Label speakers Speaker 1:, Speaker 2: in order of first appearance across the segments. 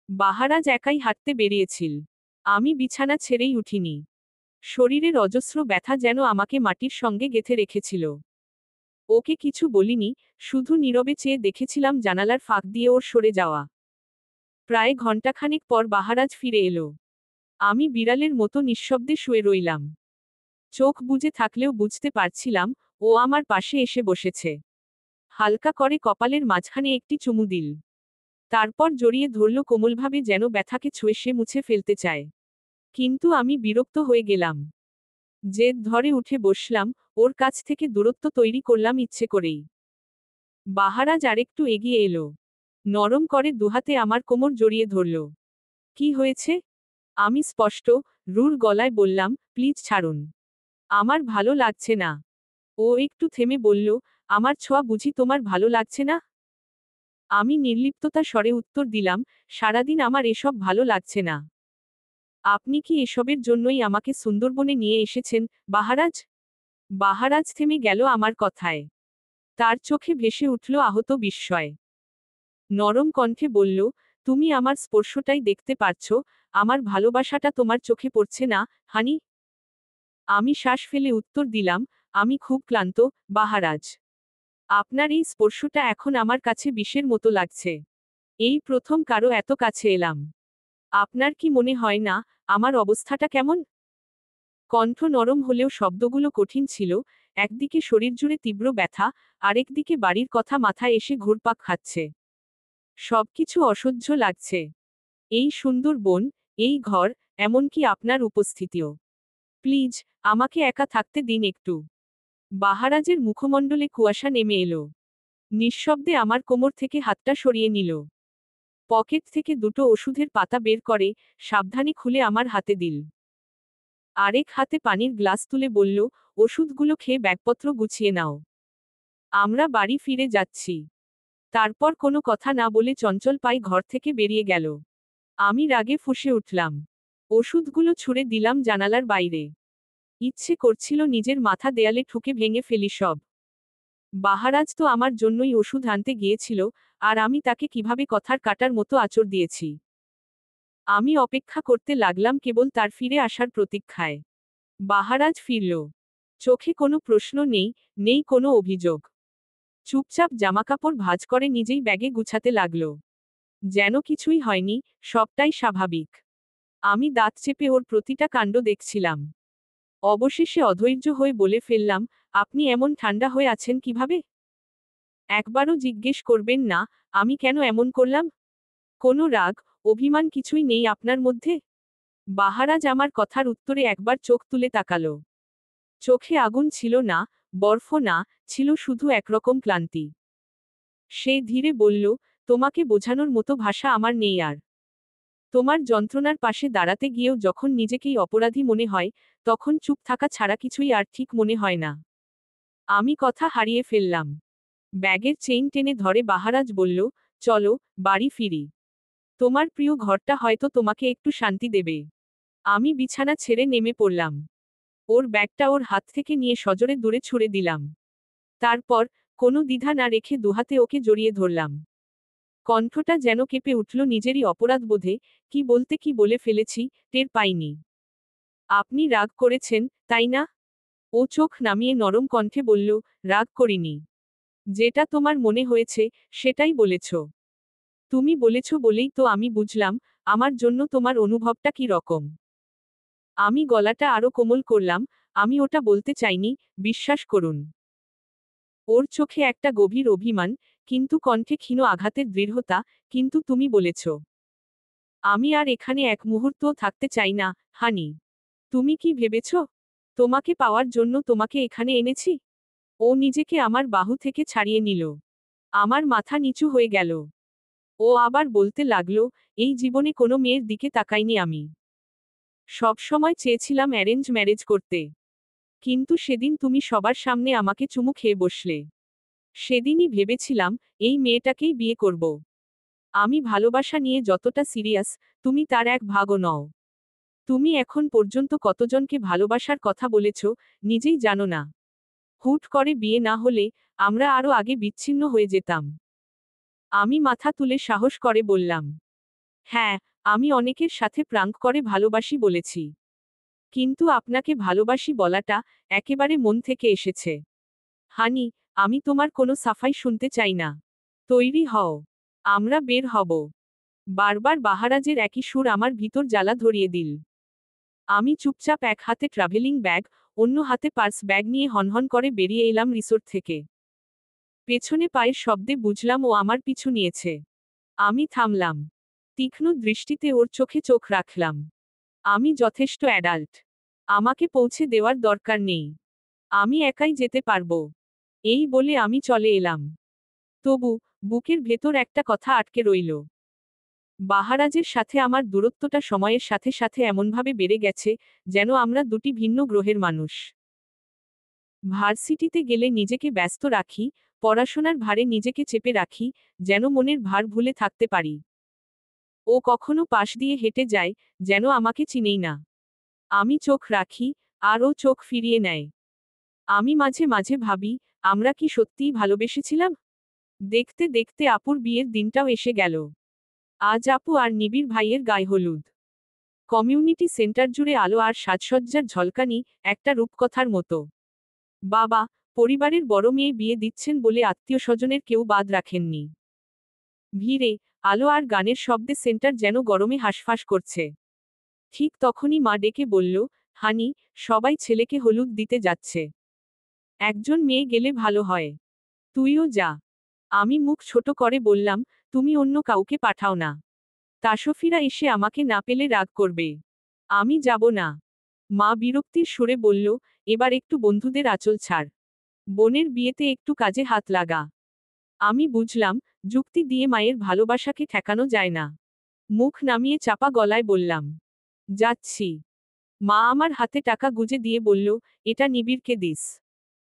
Speaker 1: বাহারাজ একাই হাঁটতে বেরিয়েছিল। আমি বিছানা ছেড়েই উঠিনি। শরীরের অজস্র ব্যথা যেন আমাকে মাটির সঙ্গে গেঁথে রেখেছিল। ওকে কিছু বলিনি, শুধু নীরবে চেয়ে দেখেছিলাম জানালার ফাঁক দিয়ে ওর সরে যাওয়া। প্রায় ঘণ্টাখানেক পর বাহারাজ ফিরে এলো। আমি বিড়ালের মতো নিঃশব্দে শুয়ে রইলাম। চোখ বুজে থাকলেও বুঝতে পারছিলাম, ও আমার পাশে এসে বসেছে। হালকা করে কপালের মাঝখানে একটি চুমু দিল। তারপর জড়িয়ে ধরল কোমলভাবে, যেন ব্যথাকে ছুঁয়ে সে মুছে ফেলতে চায়। কিন্তু আমি বিরক্ত হয়ে গেলাম। জেদ ধরে উঠে বসলাম, ওর কাছ থেকে দূরত্ব তৈরি করলাম ইচ্ছে করেই। বাহারাজ আরেকটু এগিয়ে এলো। নরম করে দুহাতে আমার কোমর জড়িয়ে ধরল। কি হয়েছে? আমি স্পষ্ট, রূঢ় গলায় বললাম, প্লিজ ছাড়ুন। আমার ভালো লাগছে না। ও একটু থেমে বলল, আমার ছোঁয়া বুঝি তোমার ভালো লাগছে না? আমি নির্লিপ্ততা স্বরে উত্তর দিলাম, সারাদিন আমার এসব ভালো লাগছে না। আপনি কি এসবের জন্যই আমাকে সুন্দরবনে নিয়ে এসেছেন, বাহারাজ? বাহারাজ থেমে গেল আমার কথায়। তার চোখে ভেসে উঠল আহত বিস্ময়। নরম কণ্ঠে বলল, তুমি আমার স্পর্শটাই দেখতে পারছ, আমার ভালোবাসাটা তোমার চোখে পড়ছে না, হানি? আমি শ্বাস ফেলে উত্তর দিলাম, আমি খুব ক্লান্ত, বাহারাজ। আপনার এই স্পর্শটা এখন আমার কাছে বিষের মতো লাগছে। এই প্রথম কারো এত কাছে এলাম। আপনার কি মনে হয় না, আমার অবস্থাটা কেমন? কণ্ঠ নরম হলেও শব্দগুলো কঠিন ছিল, একদিকে শরীর জুড়ে তীব্র ব্যথা, আরেকদিকে বাড়ির কথা মাথায় এসে ঘুরপাক খাচ্ছে। সবকিছু অসহ্য লাগছে। এই সুন্দর বন, এই ঘর, এমনকি আপনার উপস্থিতিও। প্লিজ, আমাকে একা থাকতে দিন একটু। বাহারাজের মুখমণ্ডলে কুয়াশা নেমে এলো। নিঃশব্দে আমার কোমর থেকে হাতটা সরিয়ে নিল। পকেট থেকে দুটো ওষুধের পাতা বের করে সাবধানে খুলে আমার হাতে দিল। আরেক হাতে পানির গ্লাস তুলে বলল, ওষুধগুলো খেয়ে ব্যাগপত্র গুছিয়ে নাও। আমরা বাড়ি ফিরে যাচ্ছি। তারপর কোনো কথা না বলে চঞ্চল পায়ে ঘর থেকে বেরিয়ে গেল। আমি রাগে ফুঁসে উঠলাম। ওষুধগুলো ছুঁড়ে দিলাম জানালার বাইরে। ইচ্ছে করছিল নিজের মাথা দেয়ালে ঠুকে ভেঙে ফেলি সব। বাহারাজ তো আমার জন্যই ওষুধ আনতে গিয়েছিল, আর আমি তাকে কিভাবে কথার কাটার মতো আঁচড় দিয়েছি। আমি অপেক্ষা করতে লাগলাম কেবল তার ফিরে আসার প্রতীক্ষায়। বাহারাজ ফিরল। চোখে কোনো প্রশ্ন নেই, নেই কোনো অভিযোগ। চুপচাপ জামাকাপড় ভাঁজ করে নিজেই ব্যাগে গুছাতে লাগল। যেন কিছুই হয়নি, সবটাই স্বাভাবিক। আমি দাঁত চেপে ওর প্রতিটা কাণ্ড দেখছিলাম। অবশেষে অধৈর্য হয়ে বলে ফেললাম, আপনি এমন ঠান্ডা হয়ে আছেন কিভাবে? একবারও জিজ্ঞেস করবেন না, আমি কেন এমন করলাম? কোনো রাগ, অভিমান কিছুই নেই আপনার মধ্যে? বাহারাজ আমার কথার উত্তরে একবার চোখ তুলে তাকালো। চোখে আগুন ছিল না, বরফ না, ছিল শুধু একরকম ক্লান্তি। সে ধীরে বলল, তোমাকে বোঝানোর মতো ভাষা আমার নেই আর। তোমার যন্ত্রণার পাশে দাঁড়াতে গিয়েও যখন নিজেকেই অপরাধী মনে হয়, তখন চুপ থাকা ছাড়া কিছুই আর ঠিক মনে হয় না। আমি কথা হারিয়ে ফেললাম। ব্যাগের চেইন টেনে ধরে বাহারাজ বলল, চলো, বাড়ি ফিরি। তোমার প্রিয় ঘরটা হয়তো তোমাকে একটু শান্তি দেবে। আমি বিছানা ছেড়ে নেমে পড়লাম। ওর ব্যাগটা ওর হাত থেকে নিয়ে সজোরে দূরে ছুঁড়ে দিলাম। তারপর, কোনো দ্বিধা না রেখে দুহাতে ওকে জড়িয়ে ধরলাম। কণ্ঠটা যেন কেঁপে উঠল নিজেরই অপরাধ বোধে, কি বলতে কি বলে ফেলেছি, টের পাইনি। আপনি রাগ করেছেন, তাই না? ও চোখ নামিয়ে নরম কণ্ঠে বলল, রাগ করিনি। যেটা তোমার মনে হয়েছে, সেটাই বলেছ। তুমি বলেছ বলেই তো আমি বুঝলাম, আমার জন্য তোমার অনুভবটা কি রকম। আমি গলাটা আরো কোমল করলাম, আমি ওটা বলতে চাইনি, বিশ্বাস করুন। ওর চোখে একটা গভীর অভিমান, কিন্তু কণ্ঠে ক্ষীণ আঘাতের দৃঢ়তা, কিন্তু তুমি বলেছ। আমি আর এখানে এক মুহূর্তও থাকতে চাই না, হানি। তুমি কি ভেবেছ? তোমাকে পাওয়ার জন্য তোমাকে এখানে এনেছি? ও নিজেকে আমার বাহু থেকে ছাড়িয়ে নিল। আমার মাথা নিচু হয়ে গেল। ও আবার বলতে লাগলো, এই জীবনে কোনো মেয়ের দিকে তাকাইনি আমি। সব সময় চেয়েছিলাম অ্যারেঞ্জ ম্যারেজ করতে। কিন্তু সেদিন তুমি সবার সামনে আমাকে চুমু খেয়ে বসলে। সেদিনই ভেবেছিলাম, এই মেয়েটাকেই বিয়ে করব। আমি ভালোবাসা নিয়ে যতটা সিরিয়াস, তুমি তার এক ভাগও নও। তুমি এখন পর্যন্ত কতজনকে ভালোবাসার কথা বলেছ, নিজেই জানো না। হুট করে বিয়ে না হলে, আমরা আরো আগে বিচ্ছিন্ন হয়ে যেতাম। আমি মাথা তুলে সাহস করে বললাম। হ্যাঁ, আমি অনেকের সাথে প্রাঙ্ক করে ভালোবাসি বলেছি। কিন্তু আপনাকে ভালোবাসি বলাটা একেবারে মন থেকে এসেছে। হানি, আমি তোমার কোনো সাফাই শুনতে চাই না। তৈরি হও। আমরা বের হব। বারবার বাহারাজের একই সুর আমার ভিতর জ্বালা ধরিয়ে দিল। আমি চুপচাপ এক হাতে ট্রাভেলিং ব্যাগ, অন্য হাতে পার্স ব্যাগ নিয়ে হনহন করে বেরিয়ে এলাম রিসোর্ট থেকে। পেছনে পায়ের শব্দে বুঝলাম ও আমার পিছু নিয়েছে। আমি থামলাম। তীক্ষ্ণ দৃষ্টিতে ওর চোখে চোখ রাখলাম। আমি যথেষ্ট অ্যাডাল্ট। আমাকে পৌঁছে দেওয়ার দরকার নেই। আমি একাই যেতে পারবো। এই বলে আমি চলে এলাম। তবু বুকের ভেতর একটা কথা আটকে রইল। বাহারাজের সাথে আমার দূরত্বটা সময়ের সাথে সাথে এমনভাবে বেড়ে গেছে, যেন আমরা দুটি ভিন্ন গ্রহের মানুষ। ভার্সিটিতে গেলে নিজেকে ব্যস্ত রাখি, পড়াশোনার ভারে নিজেকে চেপে রাখি, যেন মনের ভার ভুলে থাকতে পারি। ও কখনো পাশ দিয়ে হেঁটে যায়, যেন আমাকে চিনেই না। আমি চোখ রাখি, আর ও চোখ ফিরিয়ে নেয়। আমি মাঝে মাঝে ভাবি, আমরা কি সত্যিই ভালোবেসেছিলাম? দেখতে দেখতে আপুর বিয়ের দিনটাও এসে গেল। আজ আপু আর নিবিড় ভাইয়ের গায়ে হলুদ। কমিউনিটি সেন্টার জুড়ে আলো আর সাজসজ্জার ঝলকানি, একটা রূপকথার মতো। বাবা, পরিবারের বড় মেয়ে বিয়ে দিচ্ছেন বলে আত্মীয় স্বজনের কেউ বাদ রাখেননি। ভিড়ে, আলো আর গানের শব্দে সেন্টার যেন গরমে হাঁসফাঁস করছে। ঠিক তখনই মা ডেকে বলল, হানি, সবাই ছেলেকে হলুদ দিতে যাচ্ছে। একজন মেয়ে গেলে ভালো হয়। তুইও যা। আমি মুখ ছোট করে বললাম, তুমি অন্য কাউকে পাঠাও না। তাসফিরা এসে আমাকে না পেলে রাগ করবে। আমি যাব না। মা বিরক্তির সুরে বলল, এবার একটু বন্ধুদের আঁচল ছাড়। বোনের বিয়েতে একটু কাজে হাত লাগা। আমি বুঝলাম, যুক্তি দিয়ে মায়ের ভালোবাসাকে ঠেকানো যায় না। মুখ নামিয়ে চাপা গলায় বললাম, যাচ্ছি। মা আমার হাতে টাকা গুজে দিয়ে বলল, এটা নিবিড়কে দিস।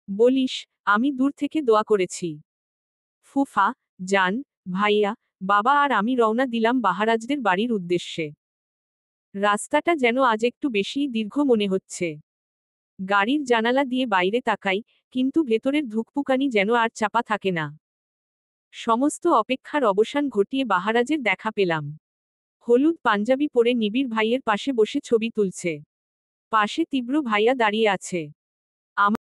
Speaker 1: বলিস, আমি দূর থেকে দোয়া করেছি। ফুফা, জান, ভাইয়া, বাবা আর আমি রওনা দিলাম বাহারাজদের বাড়ির উদ্দেশ্যে। রাস্তাটা যেন আজ একটু বেশিই দীর্ঘ মনে হচ্ছে। গাড়ির জানালা দিয়ে বাইরে তাকাই, কিন্তু ভেতরের ধুকপুকানি যেন আর চাপা থাকে না। সমস্ত অপেক্ষার অবসান ঘটিয়ে বাহারাজের দেখা পেলাম। হলুদ পাঞ্জাবি পরে নিবিড় ভাইয়ের পাশে বসে ছবি তুলছে। পাশে তীব্র ভাইয়া দাঁড়িয়ে আছে।